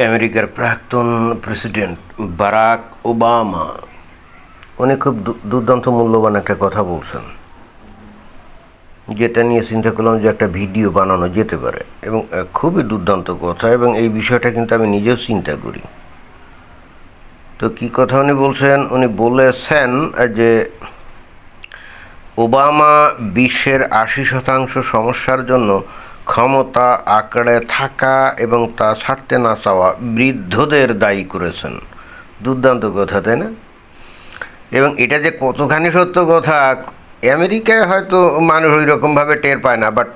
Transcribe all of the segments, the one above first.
আমেরিকার প্রাক্তন president Barack Obama উনি খুব দুর্দান্ত মূল্যবান একটা কথা বলছেন, যেটা নিয়ে চিন্তা করলাম যে একটা ভিডিও বানানো যেতে পারে এবং খুবই দুর্দান্ত কথা, এবং এই বিষয়টা কিন্তু আমি নিজেও চিন্তা করি। তো কী কথা উনি বলছেন? উনি বলেছেন যে ওবামা বিশ্বের 80% সমস্যার জন্য ক্ষমতা আঁকড়ে থাকা এবং তা ছাড়তে না চাওয়া বৃদ্ধদের দায়ী করেছেন। দুর্দান্ত কথা, তাই না? এবং এটা যে কতখানি সত্য কথা, আমেরিকায় হয়তো মানুষ ওই রকমভাবে টের পায় না, বাট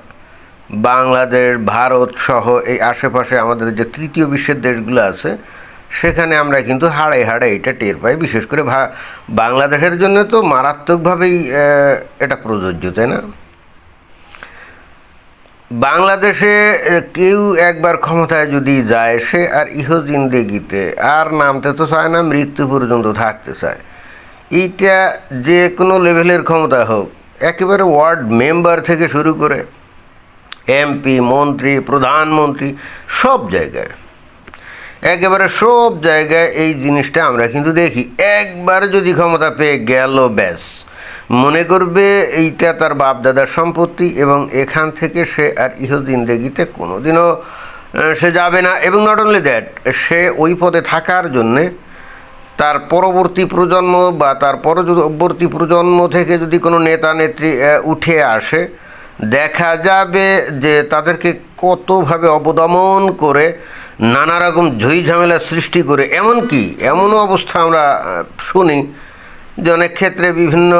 বাংলাদেশ, ভারত সহ এই আশেপাশে আমাদের যে তৃতীয় বিশ্বের দেশগুলো আছে, সেখানে আমরা কিন্তু হাড়ে হাড়ে এটা টের পাই। বিশেষ করে বাংলাদেশের জন্য তো মারাত্মকভাবেই এটা প্রযোজ্য, তাই না? বাংলাদেশে কেউ একবার ক্ষমতায় যদি যায়, সে আর জিন্দেগিতে আর নামতে তো চায় না, মৃত্যু পর্যন্ত থাকতে চায়। এইটা যে কোনো লেভেলের ক্ষমতা হোক, একেবারে ওয়ার্ড মেম্বার থেকে শুরু করে এমপি, মন্ত্রী, প্রধানমন্ত্রী, সব জায়গায়, একেবারে সব জায়গায় এই জিনিসটা আমরা কিন্তু দেখি। একবার যদি ক্ষমতা পেয়ে গেল, ব্যাস মনে করবে এইটা তার বাপ দাদার সম্পত্তি এবং এখান থেকে সে আর জিন্দেগিতে কোনো দিনও সে যাবে না। এবং নট অনলি দ্যাট, সে ওই পদে থাকার জন্যে তার পরবর্তী প্রজন্ম বা তার পরবর্তী প্রজন্ম থেকে যদি কোনো নেতা নেত্রী উঠে আসে, দেখা যাবে যে তাদেরকে কতভাবে অবদমন করে, নানা রকম ঝই ঝামেলা সৃষ্টি করে, এমনকি এমনও অবস্থা আমরা শুনি যে অনেক ক্ষেত্রে বিভিন্ন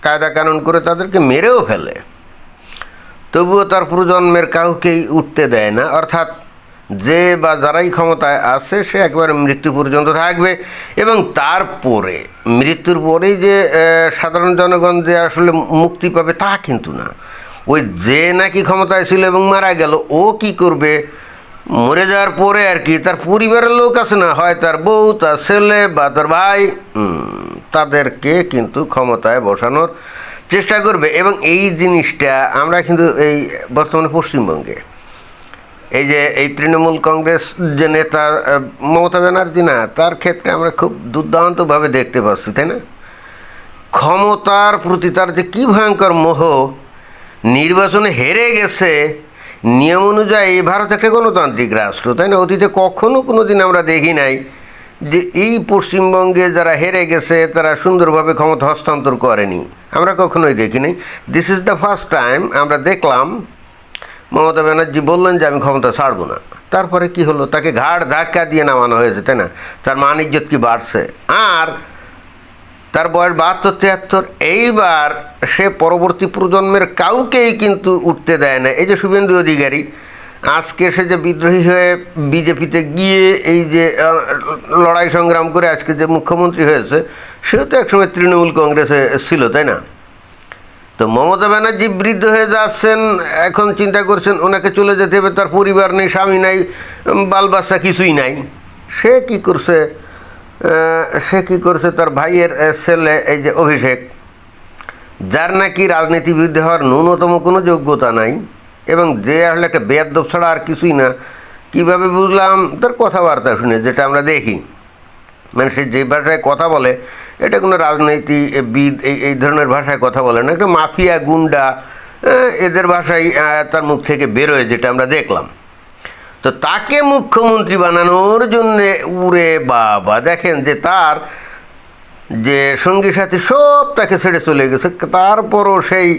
কায়দা কানুন করে তাদেরকে মেরেও ফেলে, তবুও তার প্রজন্মের কাউকেই উঠতে দেয় না। অর্থাৎ যে বা যারাই ক্ষমতায় আছে, সে একবারে মৃত্যু পর্যন্ত থাকবে। এবং তারপরে মৃত্যুর পরেই যে সাধারণ জনগণ যে আসলে মুক্তি পাবে তা কিন্তু না। ওই যে নাকি ক্ষমতায় ছিল এবং মারা গেল, ও কি করবে? মরে যাওয়ার পরে আর কি তার পরিবারের লোক আছে না, হয় তার বউ, তার ছেলে বা তার ভাই, তাদেরকে কিন্তু ক্ষমতায় বসানোর চেষ্টা করবে। এবং এই জিনিসটা আমরা কিন্তু এই বর্তমানে পশ্চিমবঙ্গে এই যে এই তৃণমূল কংগ্রেস যে নেতা মমতা ব্যানার্জি না, তার ক্ষেত্রে আমরা খুব দুর্দান্তভাবে দেখতে পাচ্ছি, তাই না? ক্ষমতার প্রতি তার যে কী ভয়ঙ্কর মোহ, নির্বাচনে হেরে গেছে। নিয়ম অনুযায়ী ভারত একটা গণতান্ত্রিক রাষ্ট্র, তাই না? অতীতে কখনো কোনো দিন আমরা দেখি নাই যে এই পশ্চিমবঙ্গে যারা হেরে গেছে তারা সুন্দরভাবে ক্ষমতা হস্তান্তর করেনি, আমরা কখনোই দেখি নাই। This is the first time আমরা দেখলাম মমতা ব্যানার্জি বললেন যে আমি ক্ষমতা ছাড়বো না। তারপরে কি হলো? তাকে ঘাড় ধাক্কা দিয়ে নামানো হয়েছে, তাই না? তার মান ইজ্জত কি বাড়ছে? আর তার বয়স 72-73। এইবার সে পরবর্তী প্রজন্মের কাউকেই কিন্তু উঠতে দেয় না। এই যে শুভেন্দু অধিকারী আজকে সে যে বিদ্রোহী হয়ে বিজেপিতে গিয়ে এই যে লড়াই সংগ্রাম করে আজকে যে মুখ্যমন্ত্রী হয়েছে, সেও তো একসময় তৃণমূল কংগ্রেসে ছিল, তাই না? তো মমতা ব্যানার্জি বৃদ্ধ হয়ে যাচ্ছেন, এখন চিন্তা করছেন ওনাকে চলে যেতে হবে, তার পরিবার নেই, স্বামী নাই, বাল বাচ্চা কিছুই নাই। সে কি করছে তার ভাইয়ের ছেলে এই যে অভিষেক, যার নাকি রাজনীতিবিদ হওয়ার ন্যূনতম কোনো যোগ্যতা নাই এবং যে আসলে একটা বেয়াদব ছাড়া আর কিছুই না। কীভাবে বুঝলাম? তার কথাবার্তা শুনে, যেটা আমরা দেখি, মানে সে যে ভাষায় কথা বলে, এটা কোনো রাজনীতিবিদ এই ধরনের ভাষায় কথা বলে না, একটা মাফিয়া গুন্ডা এদের ভাষায় তার মুখ থেকে বেরোয়, যেটা আমরা দেখলাম। তো তাকে মুখ্যমন্ত্রী বানানোর জন্যে উড়ে বাবা, দেখেন যে তার যে সঙ্গী সাথী সব তাকে ছেড়ে চলে গেছে, তারপরও সেই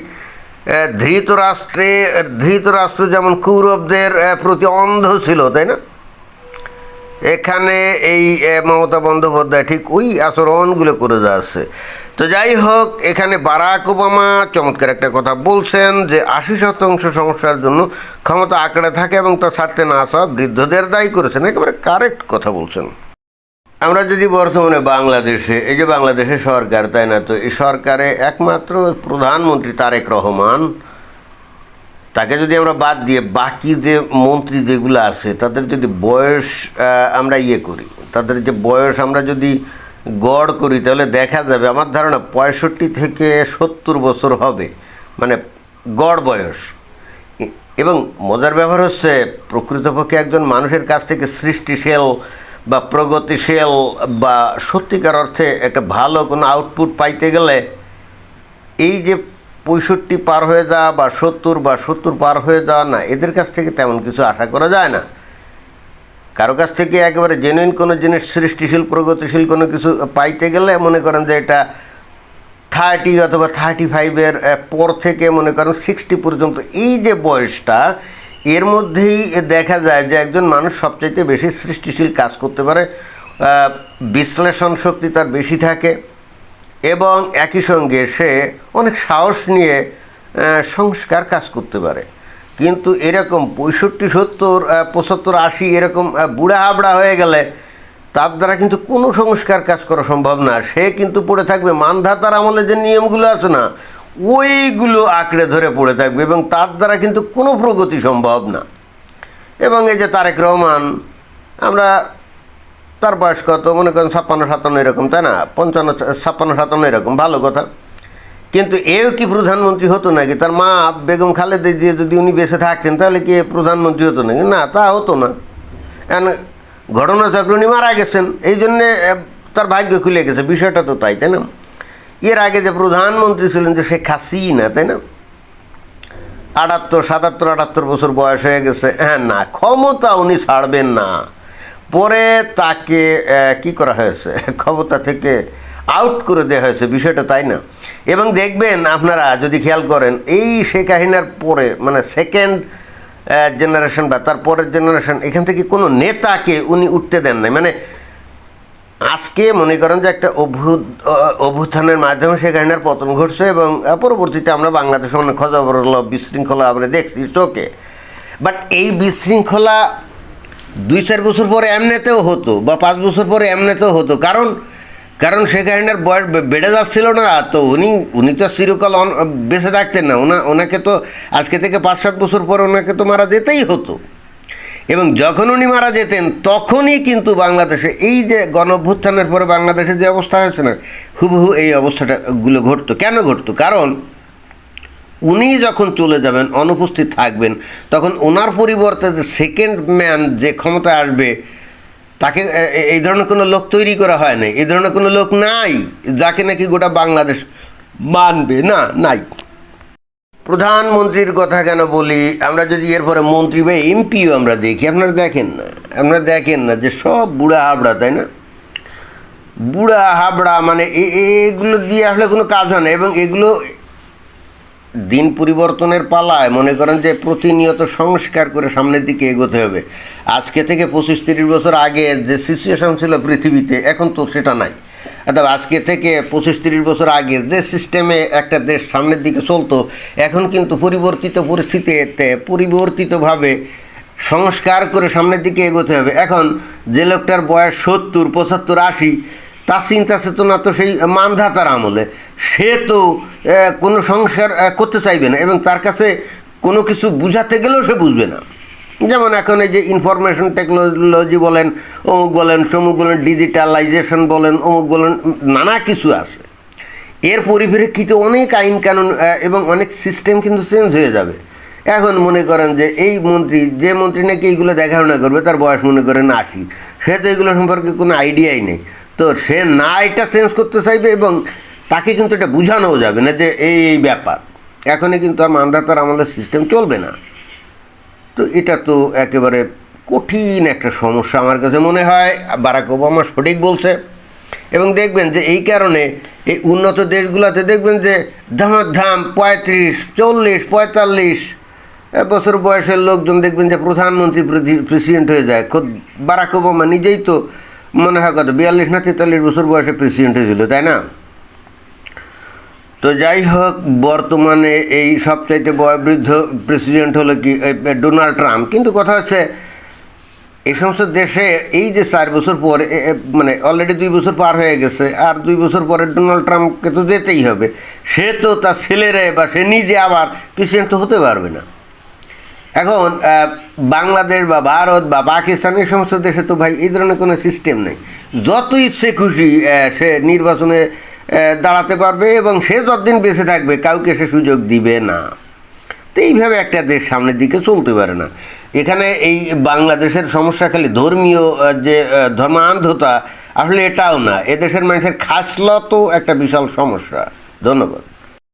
ধৃতরাষ্ট্র যেমন কৌরবদের প্রতি অন্ধ ছিল, তাই না? এখানে এই মমতা বন্দ্যোপাধ্যায় ঠিক ওই আচরণগুলো করে যাচ্ছে। তো যাই হোক, এখানে বারাক ওবামা চমৎকার একটা কথা বলছেন যে 80% সমস্যার জন্য ক্ষমতা আঁকড়ে থাকে এবং তা ছাড়তে না আসা বৃদ্ধদের দায়ী করেছেন। একেবারে কারেক্ট কথা বলছেন। আমরা যদি বর্তমানে বাংলাদেশে, এই যে বাংলাদেশের সরকার, তাই না? তো এই সরকারে একমাত্র প্রধানমন্ত্রী তারেক রহমান, তাকে যদি আমরা বাদ দিয়ে বাকি যে মন্ত্রী যেগুলো আছে তাদের যদি বয়স আমরা করি, তাদের যে বয়স আমরা যদি গড় করি, তাহলে দেখা যাবে আমার ধারণা 65 থেকে 70 বছর হবে, মানে গড় বয়স। এবং মজার ব্যাপার হচ্ছে প্রকৃতপক্ষে একজন মানুষের কাছ থেকে সৃষ্টিশীল বা প্রগতিশীল বা সত্যিকার অর্থে একটা ভালো কোনো আউটপুট পাইতে গেলে এই যে 65 পার হয়ে যাওয়া বা 70 পার হয়ে যাওয়া, না, এদের কাছ থেকে তেমন কিছু আশা করা যায় না। কারো কাছ থেকে একেবারে জেনুইন কোনো জিনিস, সৃষ্টিশীল প্রগতিশীল কোনো কিছু পাইতে গেলে মনে করেন যে এটা 30 অথবা 35-এর পর থেকে মনে করেন 60 পর্যন্ত এই যে বয়সটা, এর মধ্যেই দেখা যায় যে একজন মানুষ সবচাইতে বেশি সৃষ্টিশীল কাজ করতে পারে, বিশ্লেষণ শক্তি তার বেশি থাকে এবং একই সঙ্গে সে অনেক সাহস নিয়ে সংস্কার কাজ করতে পারে। কিন্তু এরকম 65, 70, 75, 80 এরকম বুড়া হাবড়া হয়ে গেলে তার দ্বারা কিন্তু কোনো সংস্কার কাজ করা সম্ভব না। সে কিন্তু পড়ে থাকবে মানধাতার আমলে যে নিয়মগুলো আছে না, ওইগুলো আঁকড়ে ধরে পড়ে থাকবে এবং তার দ্বারা কিন্তু কোনো প্রগতি সম্ভব না। এবং এই যে তারেক রহমান, আমরা তার বয়স কত মনে করেন 56, 57 এরকম, তাই না, 55, 56, 57 এরকম, ভালো কথা। কিন্তু এও কি প্রধানমন্ত্রী হতো নাকি? তার মা বেগম খালেদা জিয়া যদি উনি বেঁচে থাকতেন তাহলে কি প্রধানমন্ত্রী হতো নাকি? না, তা হতো না। ঘটনাচক্র উনি মারা গেছেন, এই জন্যে তার ভাগ্য খুলে গেছে, বিষয়টা তো তাই, তাই না? এর আগে যে প্রধানমন্ত্রী ছিলেন যে শেখ হাসিনা, তাই না, 78, 78 বছর বয়স হয়ে গেছে। হ্যাঁ, না, ক্ষমতা উনি ছাড়বেন না। পরে তাকে কি করা হয়েছে, ক্ষমতা থেকে আউট করে দেওয়া হয়েছে, বিষয়টা তাই না? এবং দেখবেন আপনারা যদি খেয়াল করেন, এই শেখ হাসিনার পরে মানে সেকেন্ড জেনারেশন বা তার পরের জেনারেশন, এখান থেকে কোনো নেতাকে উনি উঠতে দেন নাই। মানে আজকে মনে করেন যে একটা অভ্যুত্থানের মাধ্যমে শেখ হাসিনার পতন ঘটছে এবং পরবর্তীতে আমরা বাংলাদেশে অনেক খজাবরল বিশৃঙ্খলা আমরা দেখছি চোখে। বাট এই বিশৃঙ্খলা 2-4 বছর পরে এমনিতেও হতো বা 5 বছর পরে এমনিতেও হতো, কারণ শেখ হাসিনার বয়স বেড়ে যাচ্ছিল না। তো উনি তো চিরকাল বেঁচে থাকতেন না, ওনাকে তো আজকে থেকে 5-7 বছর পরে ওনাকে তো মারা যেতেই হতো। এবং যখন উনি মারা যেতেন তখনই কিন্তু বাংলাদেশে এই যে গণঅভ্যুত্থানের পরে বাংলাদেশে যে অবস্থা হয়েছে না, হুবহু এই অবস্থাটাগুলো ঘটতো। কেন ঘটতো? কারণ উনি যখন চলে যাবেন, অনুপস্থিত থাকবেন, তখন ওনার পরিবর্তে যে সেকেন্ড ম্যান যে ক্ষমতায় আসবে, তাকে এই ধরনের কোনো লোক তৈরি করা হয় নাই। এই ধরনের কোনো লোক নাই যাকে নাকি গোটা বাংলাদেশ মানবে, না, নাই। প্রধানমন্ত্রীর কথা কেন বলি, আমরা যদি এরপরে মন্ত্রী বা এমপিও আমরা দেখি, আপনারা দেখেন না যে সব বুড়া হাবড়া, তাই না? বুড়া হাবড়া মানে এগুলো দিয়ে আসলে কোনো কাজ হয় না। এবং এগুলো দিন পরিবর্তনের পালায় মনে করেন যে প্রতিনিয়ত সংস্কার করে সামনের দিকে এগোতে হবে। আজকে থেকে 25-30 বছর আগে যে সিচুয়েশন ছিল পৃথিবীতে, এখন তো সেটা নাই। অর্থাৎ আজকে থেকে 25-30 বছর আগে যে সিস্টেমে একটা দেশ সামনের দিকে চলতো, এখন কিন্তু পরিবর্তিত পরিস্থিতিতে পরিবর্তিতভাবে সংস্কার করে সামনের দিকে এগোতে হবে। এখন যে লোকটার বয়স 70, 75, 80, তার চিন্তা চেতনা তো সেই মানধাতার আমলে, সে তো কোনো সংস্কার করতে চাইবে না এবং তার কাছে কোনো কিছু বুঝাতে গেলেও সে বুঝবে না। যেমন এখন এই যে ইনফরমেশন টেকনোলজি বলেন, অমুক বলেন, সমুক বলেন, ডিজিটালাইজেশন বলেন, অমুক বলেন, নানা কিছু আছে। এর পরিপ্রেক্ষিতে অনেক আইন কানুন এবং অনেক সিস্টেম কিন্তু চেঞ্জ হয়ে যাবে। এখন মনে করেন যে এই যে মন্ত্রী নাকি এইগুলো দেখাশোনা করবে, তার বয়স মনে করেন 80, সে তো এগুলো সম্পর্কে কোনো আইডিয়াই নেই। তো সে না এটা চেঞ্জ করতে চাইবে এবং তাকে কিন্তু এটা বোঝানোও যাবে না যে এই ব্যাপার। এখনই কিন্তু আর মানধাতার আমলের সিস্টেম চলবে না। তো এটা তো একেবারে কঠিন একটা সমস্যা আমার কাছে মনে হয়। বারাক ওবামা সঠিক বলছে। এবং দেখবেন যে এই কারণে এই উন্নত দেশগুলোতে দেখবেন যে ধাম 35, 40, 45 বছর বয়সের লোকজন দেখবেন যে প্রধানমন্ত্রী প্রেসিডেন্ট হয়ে যায়। খোদ বারাক ওবামা নিজেই তো মনে হয় কত 42 না 43 বছর বয়সে প্রেসিডেন্ট হয়েছিল, তাই না? তো যাই হোক, বর্তমানে এই সবচাইতে বয়োবৃদ্ধ প্রেসিডেন্ট হলো কি ডোনাল্ড ট্রাম্প। কিন্তু কথা হচ্ছে এই সমস্ত দেশে এই যে 4 বছর পরে মানে অলরেডি 2 বছর পার হয়ে গেছে, আর 2 বছর পরে ডোনাল্ড ট্রাম্পকে তো যেতেই হবে। সে তো তার ছেলেরে বা সে নিজে আবার প্রেসিডেন্ট তো হতে পারবে না। এখন বাংলাদেশ বা ভারত বা পাকিস্তান এই সমস্ত দেশে তো ভাই এই ধরনের কোনো সিস্টেম নেই। যত ইচ্ছে খুশি সে নির্বাচনে দাঁড়াতে পারবে এবং সে যতদিন বেঁচে থাকবে কাউকে সে সুযোগ দিবে না। তো এইভাবে একটা দেশ সামনের দিকে চলতে পারে না। এখানে এই বাংলাদেশের সমস্যা খালি ধর্মীয় যে ধর্মান্ধতা, আসলে এটাও না, এদেশের মানুষের খাসলতও একটা বিশাল সমস্যা। ধন্যবাদ।